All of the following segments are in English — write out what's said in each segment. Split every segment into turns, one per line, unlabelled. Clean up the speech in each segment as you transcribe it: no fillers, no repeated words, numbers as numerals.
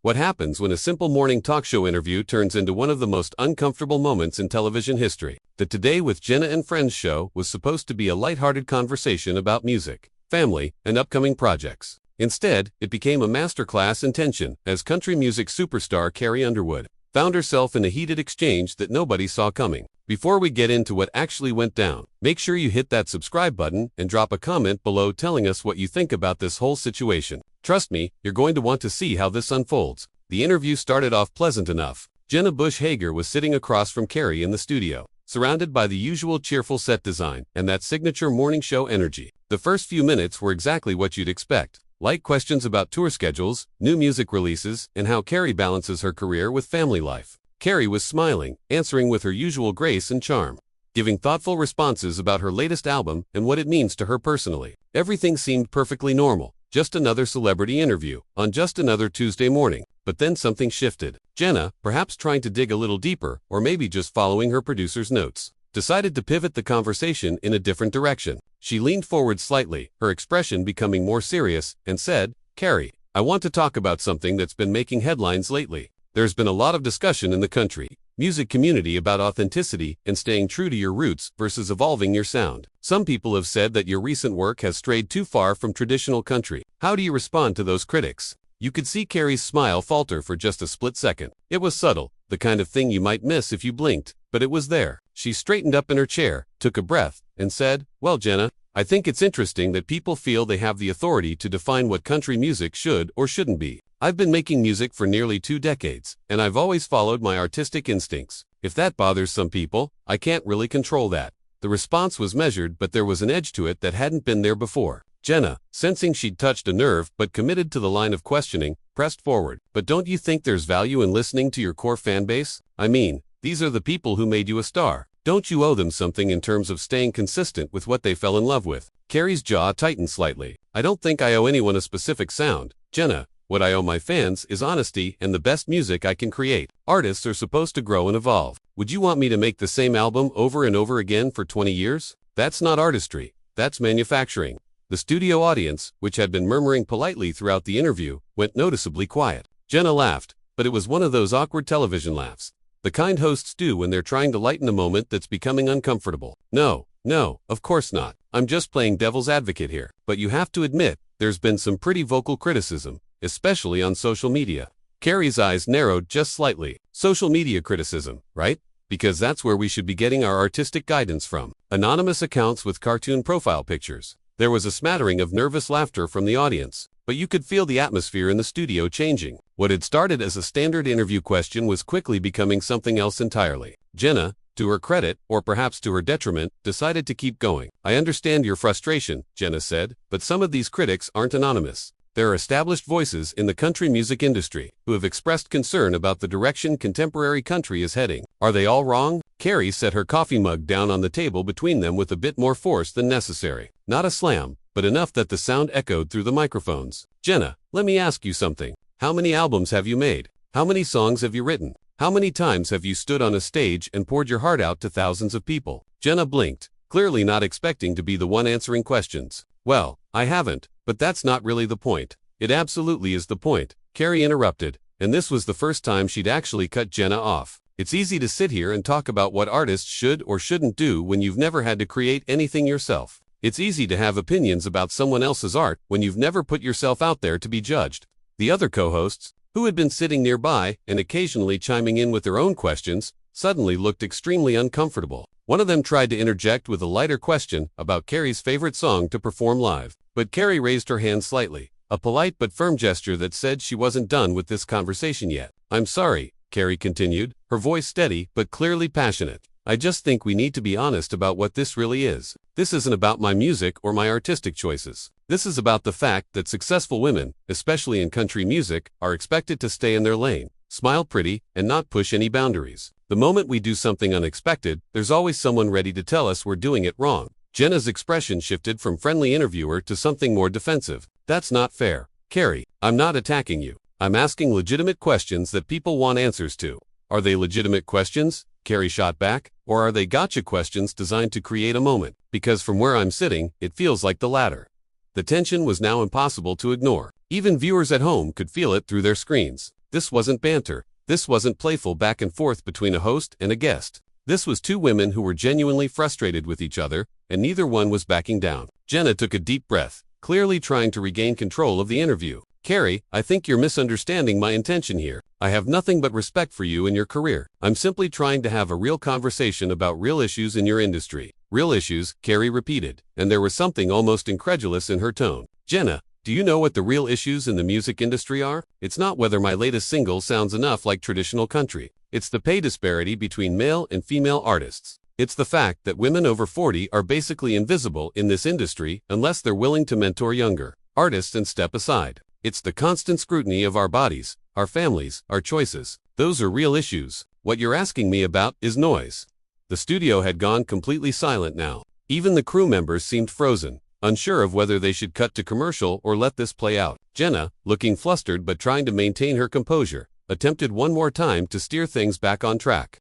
What happens when a simple morning talk show interview turns into one of the most uncomfortable moments in television history? The Today with Jenna and Friends show was supposed to be a lighthearted conversation about music, family, and upcoming projects. Instead, it became a masterclass in tension as country music superstar Carrie Underwood found herself in a heated exchange that nobody saw coming. Before we get into what actually went down, make sure you hit that subscribe button and drop a comment below telling us what you think about this whole situation. Trust me, you're going to want to see how this unfolds. The interview started off pleasant enough. Jenna Bush Hager was sitting across from Carrie in the studio, surrounded by the usual cheerful set design and that signature morning show energy. The first few minutes were exactly what you'd expect. Light questions about tour schedules, new music releases, and how Carrie balances her career with family life. Carrie was smiling, answering with her usual grace and charm, giving thoughtful responses about her latest album and what it means to her personally. Everything seemed perfectly normal, just another celebrity interview, on just another Tuesday morning. But then something shifted. Jenna, perhaps trying to dig a little deeper, or maybe just following her producer's notes, decided to pivot the conversation in a different direction. She leaned forward slightly, her expression becoming more serious, and said, "Carrie, I want to talk about something that's been making headlines lately. There's been a lot of discussion in the country music community about authenticity and staying true to your roots versus evolving your sound. Some people have said that your recent work has strayed too far from traditional country. How do you respond to those critics?" You could see Carrie's smile falter for just a split second. It was subtle, the kind of thing you might miss if you blinked, but it was there. She straightened up in her chair, took a breath, and said, "Well, Jenna, I think it's interesting that people feel they have the authority to define what country music should or shouldn't be. I've been making music for nearly 2 decades, and I've always followed my artistic instincts. If that bothers some people, I can't really control that." The response was measured, but there was an edge to it that hadn't been there before. Jenna, sensing she'd touched a nerve but committed to the line of questioning, pressed forward. "But don't you think there's value in listening to your core fan base? I mean, these are the people who made you a star. Don't you owe them something in terms of staying consistent with what they fell in love with?" Carrie's jaw tightened slightly. "I don't think I owe anyone a specific sound, Jenna. What I owe my fans is honesty and the best music I can create. Artists are supposed to grow and evolve. Would you want me to make the same album over and over again for 20 years? That's not artistry. That's manufacturing." The studio audience, which had been murmuring politely throughout the interview, went noticeably quiet. Jenna laughed, but it was one of those awkward television laughs, the kind hosts do when they're trying to lighten a moment that's becoming uncomfortable. No, of course not. I'm just playing devil's advocate here. But you have to admit, there's been some pretty vocal criticism, especially on social media. Carrie's eyes narrowed just slightly. Social media criticism, right? Because that's where we should be getting our artistic guidance from. Anonymous accounts with cartoon profile pictures. There was a smattering of nervous laughter from the audience, but you could feel the atmosphere in the studio changing. What had started as a standard interview question was quickly becoming something else entirely. Jenna, to her credit, or perhaps to her detriment, decided to keep going. "I understand your frustration," Jenna said, "but some of these critics aren't anonymous. There are established voices in the country music industry who have expressed concern about the direction contemporary country is heading. Are they all wrong?" Carrie set her coffee mug down on the table between them with a bit more force than necessary. Not a slam, but enough that the sound echoed through the microphones. "Jenna, let me ask you something. How many albums have you made? How many songs have you written? How many times have you stood on a stage and poured your heart out to thousands of people?" Jenna blinked, clearly not expecting to be the one answering questions. "Well, I haven't, but that's not really the point." "It absolutely is the point," Carrie interrupted, and this was the first time she'd actually cut Jenna off. "It's easy to sit here and talk about what artists should or shouldn't do when you've never had to create anything yourself. It's easy to have opinions about someone else's art when you've never put yourself out there to be judged." The other co-hosts, who had been sitting nearby and occasionally chiming in with their own questions, suddenly looked extremely uncomfortable. One of them tried to interject with a lighter question about Carrie's favorite song to perform live, but Carrie raised her hand slightly, a polite but firm gesture that said she wasn't done with this conversation yet. "I'm sorry," Carrie continued, her voice steady but clearly passionate. "I just think we need to be honest about what this really is. This isn't about my music or my artistic choices. This is about the fact that successful women, especially in country music, are expected to stay in their lane, smile pretty, and not push any boundaries. The moment we do something unexpected, there's always someone ready to tell us we're doing it wrong." Jenna's expression shifted from friendly interviewer to something more defensive. "That's not fair. Carrie, I'm not attacking you. I'm asking legitimate questions that people want answers to." "Are they legitimate questions?" Carrie shot back. "Or are they gotcha questions designed to create a moment? Because from where I'm sitting, it feels like the latter." The tension was now impossible to ignore. Even viewers at home could feel it through their screens. This wasn't banter. This wasn't playful back and forth between a host and a guest. This was two women who were genuinely frustrated with each other, and neither one was backing down. Jenna took a deep breath, clearly trying to regain control of the interview. Carrie, I think you're misunderstanding my intention here. I have nothing but respect for you and your career. I'm simply trying to have a real conversation about real issues in your industry. Real issues, Carrie repeated, and there was something almost incredulous in her tone. Jenna, do you know what the real issues in the music industry are? It's not whether my latest single sounds enough like traditional country. It's the pay disparity between male and female artists. It's the fact that women over 40 are basically invisible in this industry unless they're willing to mentor younger artists and step aside. It's the constant scrutiny of our bodies, our families, our choices. Those are real issues. What you're asking me about is noise. The studio had gone completely silent now. Even the crew members seemed frozen, unsure of whether they should cut to commercial or let this play out. Jenna, looking flustered but trying to maintain her composure, attempted one more time to steer things back on track.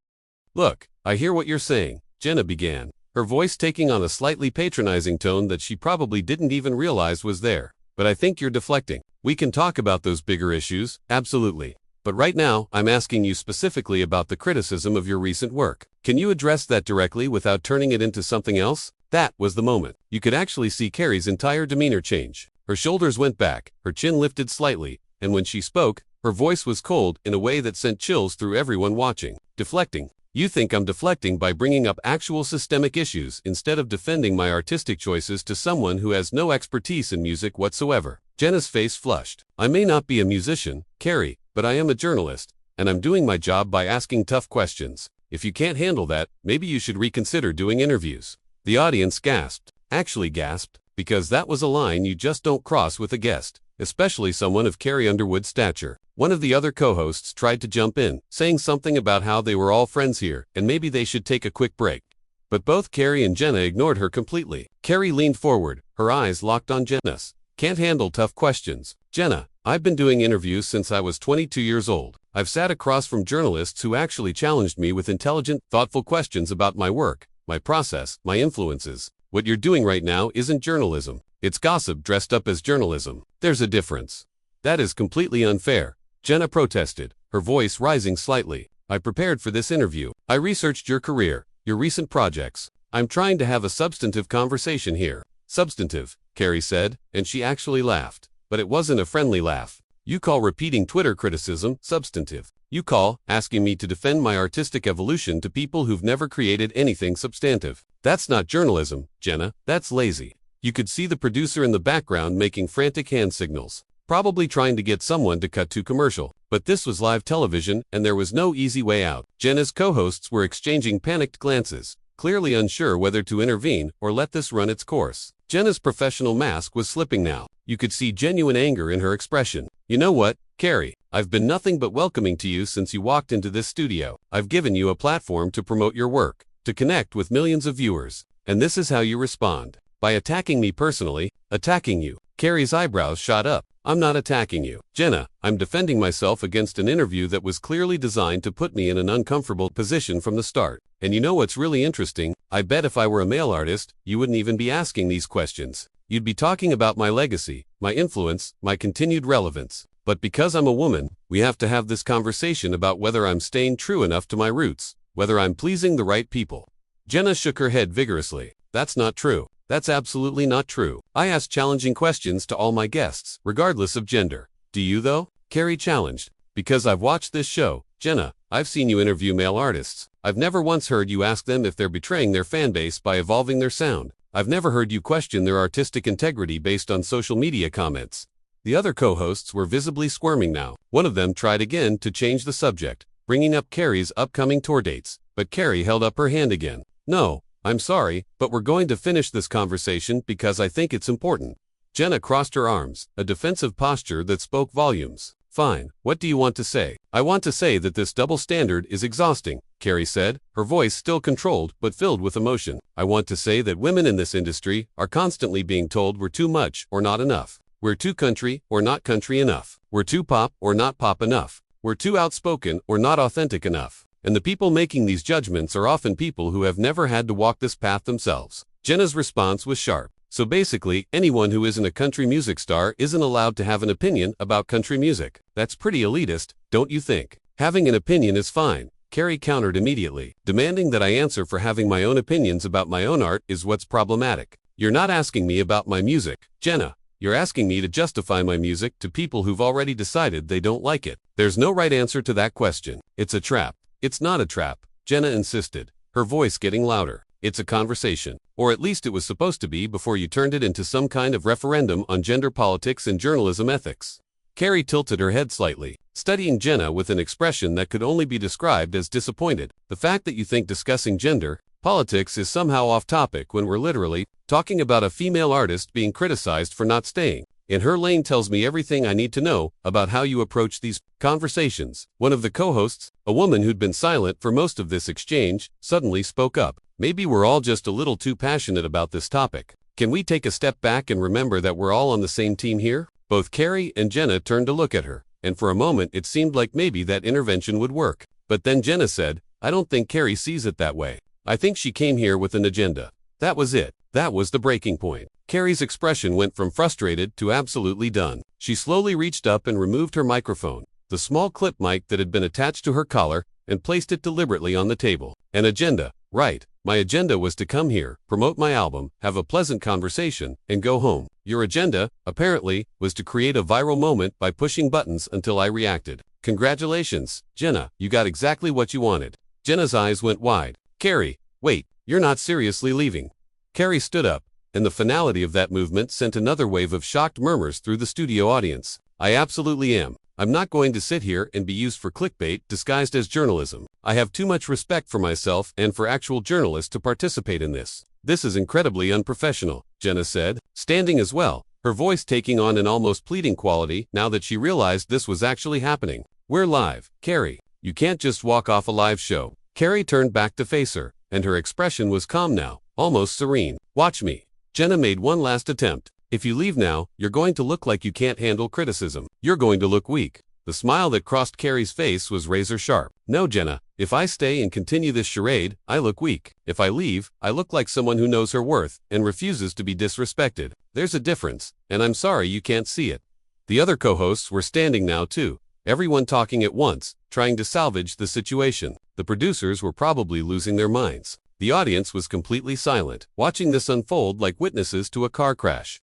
Look, I hear what you're saying, Jenna began, her voice taking on a slightly patronizing tone that she probably didn't even realize was there. But I think you're deflecting. We can talk about those bigger issues, absolutely. But right now, I'm asking you specifically about the criticism of your recent work. Can you address that directly without turning it into something else? That was the moment. You could actually see Carrie's entire demeanor change. Her shoulders went back, her chin lifted slightly, and when she spoke, her voice was cold in a way that sent chills through everyone watching. Deflecting. You think I'm deflecting by bringing up actual systemic issues instead of defending my artistic choices to someone who has no expertise in music whatsoever. Jenna's face flushed. I may not be a musician, Carrie, but I am a journalist, and I'm doing my job by asking tough questions. If you can't handle that, maybe you should reconsider doing interviews. The audience gasped, actually gasped, because that was a line you just don't cross with a guest, especially someone of Carrie Underwood's stature. One of the other co-hosts tried to jump in, saying something about how they were all friends here, and maybe they should take a quick break. But both Carrie and Jenna ignored her completely. Carrie leaned forward, her eyes locked on Jenna's. Can't handle tough questions. Jenna, I've been doing interviews since I was 22 years old. I've sat across from journalists who actually challenged me with intelligent, thoughtful questions about my work, my process, my influences. What you're doing right now isn't journalism. It's gossip dressed up as journalism. There's a difference. That is completely unfair. Jenna protested, her voice rising slightly. I prepared for this interview. I researched your career, your recent projects. I'm trying to have a substantive conversation here. Substantive, Carrie said, and she actually laughed. But it wasn't a friendly laugh. You call repeating Twitter criticism substantive. You call asking me to defend my artistic evolution to people who've never created anything substantive. That's not journalism, Jenna. That's lazy. You could see the producer in the background making frantic hand signals, probably trying to get someone to cut to commercial. But this was live television, and there was no easy way out. Jenna's co-hosts were exchanging panicked glances, clearly unsure whether to intervene or let this run its course. Jenna's professional mask was slipping now. You could see genuine anger in her expression. You know what, Carrie? I've been nothing but welcoming to you since you walked into this studio. I've given you a platform to promote your work, to connect with millions of viewers. And this is how you respond. By attacking me personally, attacking you. Carrie's eyebrows shot up. I'm not attacking you, Jenna. I'm defending myself against an interview that was clearly designed to put me in an uncomfortable position from the start. And you know what's really interesting? I bet if I were a male artist, you wouldn't even be asking these questions. You'd be talking about my legacy, my influence, my continued relevance. But because I'm a woman, we have to have this conversation about whether I'm staying true enough to my roots, whether I'm pleasing the right people. Jenna shook her head vigorously. That's not true. That's absolutely not true. I ask challenging questions to all my guests, regardless of gender. Do you though? Carrie challenged. Because I've watched this show, Jenna, I've seen you interview male artists. I've never once heard you ask them if they're betraying their fan base by evolving their sound. I've never heard you question their artistic integrity based on social media comments. The other co-hosts were visibly squirming now. One of them tried again to change the subject, bringing up Carrie's upcoming tour dates, but Carrie held up her hand again. No, I'm sorry, but we're going to finish this conversation because I think it's important. Jenna crossed her arms, a defensive posture that spoke volumes. Fine, what do you want to say? I want to say that this double standard is exhausting, Carrie said, her voice still controlled but filled with emotion. I want to say that women in this industry are constantly being told we're too much or not enough. We're too country or not country enough. We're too pop or not pop enough. We're too outspoken or not authentic enough. And the people making these judgments are often people who have never had to walk this path themselves. Jenna's response was sharp. So basically, anyone who isn't a country music star isn't allowed to have an opinion about country music. That's pretty elitist, don't you think? Having an opinion is fine, Carrie countered immediately. Demanding that I answer for having my own opinions about my own art is what's problematic. You're not asking me about my music, Jenna. You're asking me to justify my music to people who've already decided they don't like it. There's no right answer to that question. It's a trap. It's not a trap, Jenna insisted, her voice getting louder. It's a conversation. Or at least it was supposed to be before you turned it into some kind of referendum on gender politics and journalism ethics. Carrie tilted her head slightly, studying Jenna with an expression that could only be described as disappointed. The fact that you think discussing gender politics is somehow off topic when we're literally talking about a female artist being criticized for not staying in her lane tells me everything I need to know about how you approach these conversations. One of the co-hosts, a woman who'd been silent for most of this exchange, suddenly spoke up. Maybe we're all just a little too passionate about this topic. Can we take a step back and remember that we're all on the same team here? Both Carrie and Jenna turned to look at her, and for a moment it seemed like maybe that intervention would work. But then Jenna said, I don't think Carrie sees it that way. I think she came here with an agenda. That was it. That was the breaking point. Carrie's expression went from frustrated to absolutely done. She slowly reached up and removed her microphone, the small clip mic that had been attached to her collar, and placed it deliberately on the table. An agenda. Right. My agenda was to come here, promote my album, have a pleasant conversation, and go home. Your agenda, apparently, was to create a viral moment by pushing buttons until I reacted. Congratulations, Jenna, you got exactly what you wanted. Jenna's eyes went wide. Carrie, wait, you're not seriously leaving. Carrie stood up, and the finality of that movement sent another wave of shocked murmurs through the studio audience. I absolutely am. I'm not going to sit here and be used for clickbait disguised as journalism. I have too much respect for myself and for actual journalists to participate in this. This is incredibly unprofessional, Jenna said, standing as well, her voice taking on an almost pleading quality now that she realized this was actually happening. We're live, Carrie. You can't just walk off a live show. Carrie turned back to face her, and her expression was calm now, almost serene. Watch me. Jenna made one last attempt. If you leave now, you're going to look like you can't handle criticism. You're going to look weak. The smile that crossed Carrie's face was razor sharp. No, Jenna, if I stay and continue this charade, I look weak. If I leave, I look like someone who knows her worth and refuses to be disrespected. There's a difference, and I'm sorry you can't see it. The other co-hosts were standing now too, everyone talking at once, trying to salvage the situation. The producers were probably losing their minds. The audience was completely silent, watching this unfold like witnesses to a car crash.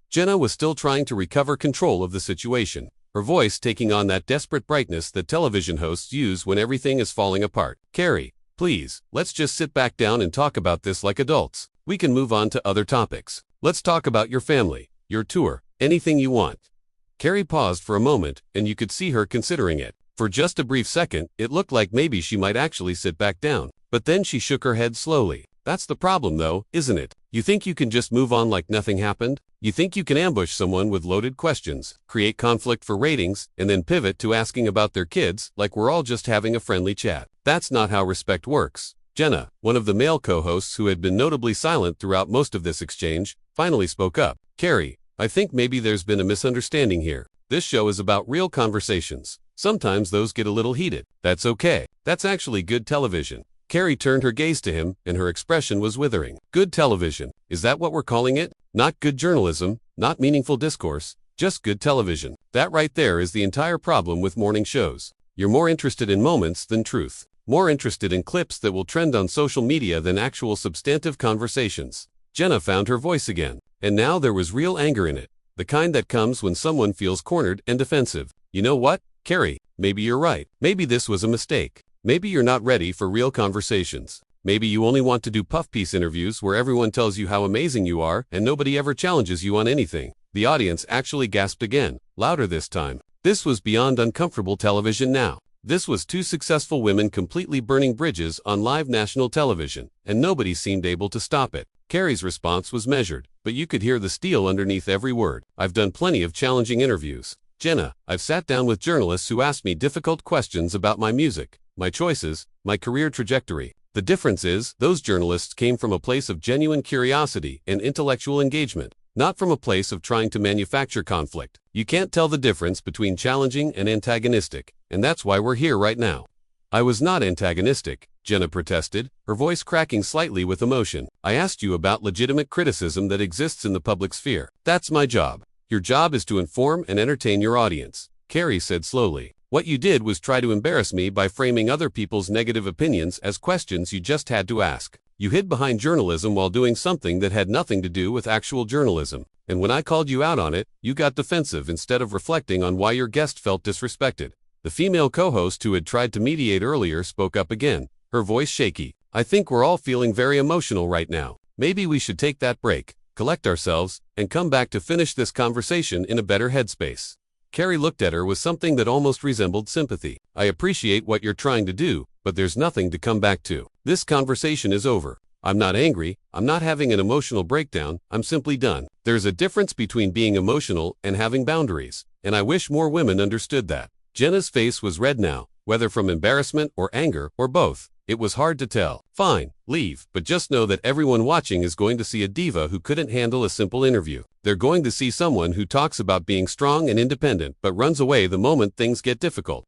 Jenna was still trying to recover control of the situation, her voice taking on that desperate brightness that television hosts use when everything is falling apart. Carrie, please, let's just sit back down and talk about this like adults. We can move on to other topics. Let's talk about your family, your tour, anything you want. Carrie paused for a moment, and you could see her considering it. For just a brief second, it looked like maybe she might actually sit back down. But then she shook her head slowly. That's the problem though, isn't it? You think you can just move on like nothing happened? You think you can ambush someone with loaded questions, create conflict for ratings, and then pivot to asking about their kids like we're all just having a friendly chat. That's not how respect works. Jenna, one of the male co-hosts who had been notably silent throughout most of this exchange, finally spoke up. Carrie, I think maybe there's been a misunderstanding here. This show is about real conversations. Sometimes those get a little heated. That's okay. That's actually good television. Carrie turned her gaze to him, and her expression was withering. Good television. Is that what we're calling it? Not good journalism, not meaningful discourse, just good television. That right there is the entire problem with morning shows. You're more interested in moments than truth. More interested in clips that will trend on social media than actual substantive conversations. Jenna found her voice again, and now there was real anger in it. The kind that comes when someone feels cornered and defensive. You know what, Carrie? Maybe you're right. Maybe this was a mistake. Maybe you're not ready for real conversations. Maybe you only want to do puff piece interviews where everyone tells you how amazing you are and nobody ever challenges you on anything. The audience actually gasped again, louder this time. This was beyond uncomfortable television now. This was two successful women completely burning bridges on live national television, and nobody seemed able to stop it. Carrie's response was measured, but you could hear the steel underneath every word. I've done plenty of challenging interviews. Jenna, I've sat down with journalists who asked me difficult questions about my music, my choices, my career trajectory. The difference is, those journalists came from a place of genuine curiosity and intellectual engagement, not from a place of trying to manufacture conflict. You can't tell the difference between challenging and antagonistic, and that's why we're here right now. I was not antagonistic, Jenna protested, her voice cracking slightly with emotion. I asked you about legitimate criticism that exists in the public sphere. That's my job. Your job is to inform and entertain your audience, Carrie said slowly. What you did was try to embarrass me by framing other people's negative opinions as questions you just had to ask. You hid behind journalism while doing something that had nothing to do with actual journalism. And when I called you out on it, you got defensive instead of reflecting on why your guest felt disrespected. The female co-host who had tried to mediate earlier spoke up again, her voice shaky. I think we're all feeling very emotional right now. Maybe we should take that break, collect ourselves, and come back to finish this conversation in a better headspace. Carrie looked at her with something that almost resembled sympathy. I appreciate what you're trying to do, but there's nothing to come back to. This conversation is over. I'm not angry, I'm not having an emotional breakdown, I'm simply done. There's a difference between being emotional and having boundaries, and I wish more women understood that. Jenna's face was red now, whether from embarrassment or anger or both. It was hard to tell. Fine, leave, but just know that everyone watching is going to see a diva who couldn't handle a simple interview. They're going to see someone who talks about being strong and independent but runs away the moment things get difficult.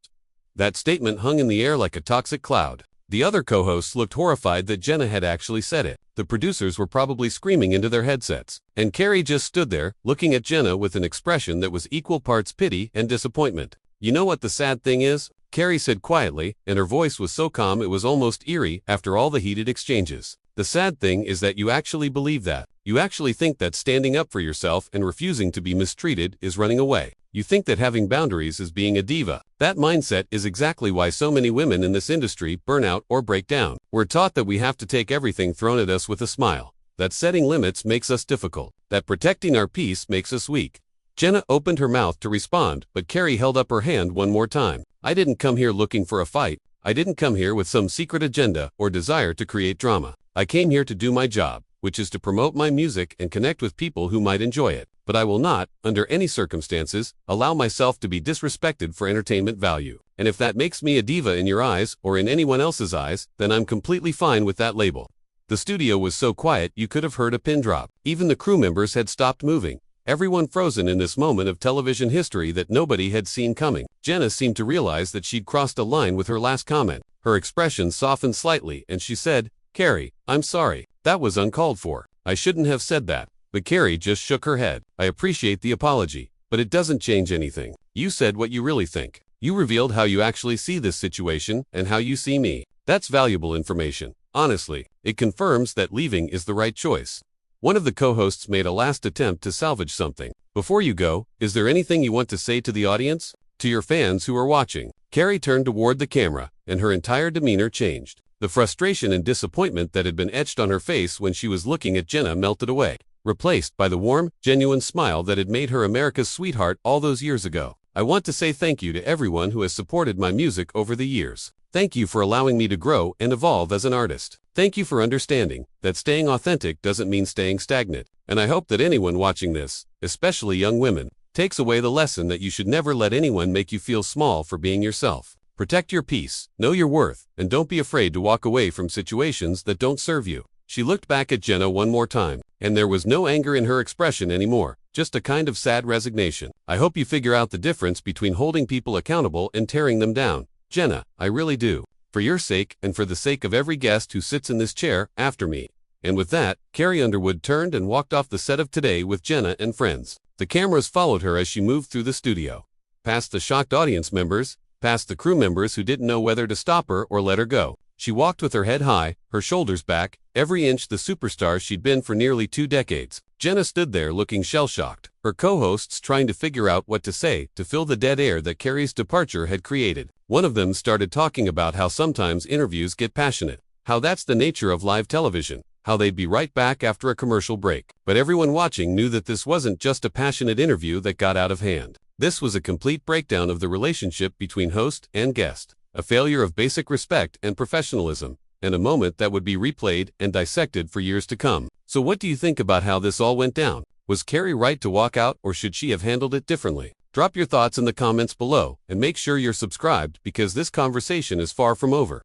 That statement hung in the air like a toxic cloud. The other co-hosts looked horrified that Jenna had actually said it. The producers were probably screaming into their headsets. And Carrie just stood there, looking at Jenna with an expression that was equal parts pity and disappointment. You know what the sad thing is? Carrie said quietly, and her voice was so calm it was almost eerie after all the heated exchanges. The sad thing is that you actually believe that. You actually think that standing up for yourself and refusing to be mistreated is running away. You think that having boundaries is being a diva. That mindset is exactly why so many women in this industry burn out or break down. We're taught that we have to take everything thrown at us with a smile. That setting limits makes us difficult. That protecting our peace makes us weak. Jenna opened her mouth to respond, but Carrie held up her hand one more time. I didn't come here looking for a fight. I didn't come here with some secret agenda or desire to create drama. I came here to do my job, which is to promote my music and connect with people who might enjoy it. But I will not, under any circumstances, allow myself to be disrespected for entertainment value. And if that makes me a diva in your eyes or in anyone else's eyes, then I'm completely fine with that label. The studio was so quiet you could have heard a pin drop. Even the crew members had stopped moving. Everyone frozen in this moment of television history that nobody had seen coming. Jenna seemed to realize that she'd crossed a line with her last comment. Her expression softened slightly and she said, Carrie, I'm sorry. That was uncalled for. I shouldn't have said that. But Carrie just shook her head. I appreciate the apology, but it doesn't change anything. You said what you really think. You revealed how you actually see this situation and how you see me. That's valuable information. Honestly, it confirms that leaving is the right choice. One of the co-hosts made a last attempt to salvage something. Before you go, is there anything you want to say to the audience? To your fans who are watching? Carrie turned toward the camera, and her entire demeanor changed. The frustration and disappointment that had been etched on her face when she was looking at Jenna melted away, replaced by the warm, genuine smile that had made her America's sweetheart all those years ago. I want to say thank you to everyone who has supported my music over the years. Thank you for allowing me to grow and evolve as an artist. Thank you for understanding that staying authentic doesn't mean staying stagnant. And I hope that anyone watching this, especially young women, takes away the lesson that you should never let anyone make you feel small for being yourself. Protect your peace, know your worth, and don't be afraid to walk away from situations that don't serve you. She looked back at Jenna one more time, and there was no anger in her expression anymore, just a kind of sad resignation. I hope you figure out the difference between holding people accountable and tearing them down. Jenna, I really do. For your sake and for the sake of every guest who sits in this chair after me. And with that, Carrie Underwood turned and walked off the set of Today with Jenna and Friends. The cameras followed her as she moved through the studio. Past the shocked audience members, past the crew members who didn't know whether to stop her or let her go. She walked with her head high, her shoulders back, every inch the superstar she'd been for nearly 2 decades. Jenna stood there looking shell-shocked, her co-hosts trying to figure out what to say to fill the dead air that Carrie's departure had created. One of them started talking about how sometimes interviews get passionate, how that's the nature of live television, how they'd be right back after a commercial break. But everyone watching knew that this wasn't just a passionate interview that got out of hand. This was a complete breakdown of the relationship between host and guest, a failure of basic respect and professionalism, and a moment that would be replayed and dissected for years to come. So what do you think about how this all went down? Was Carrie right to walk out, or should she have handled it differently? Drop your thoughts in the comments below, and make sure you're subscribed because this conversation is far from over.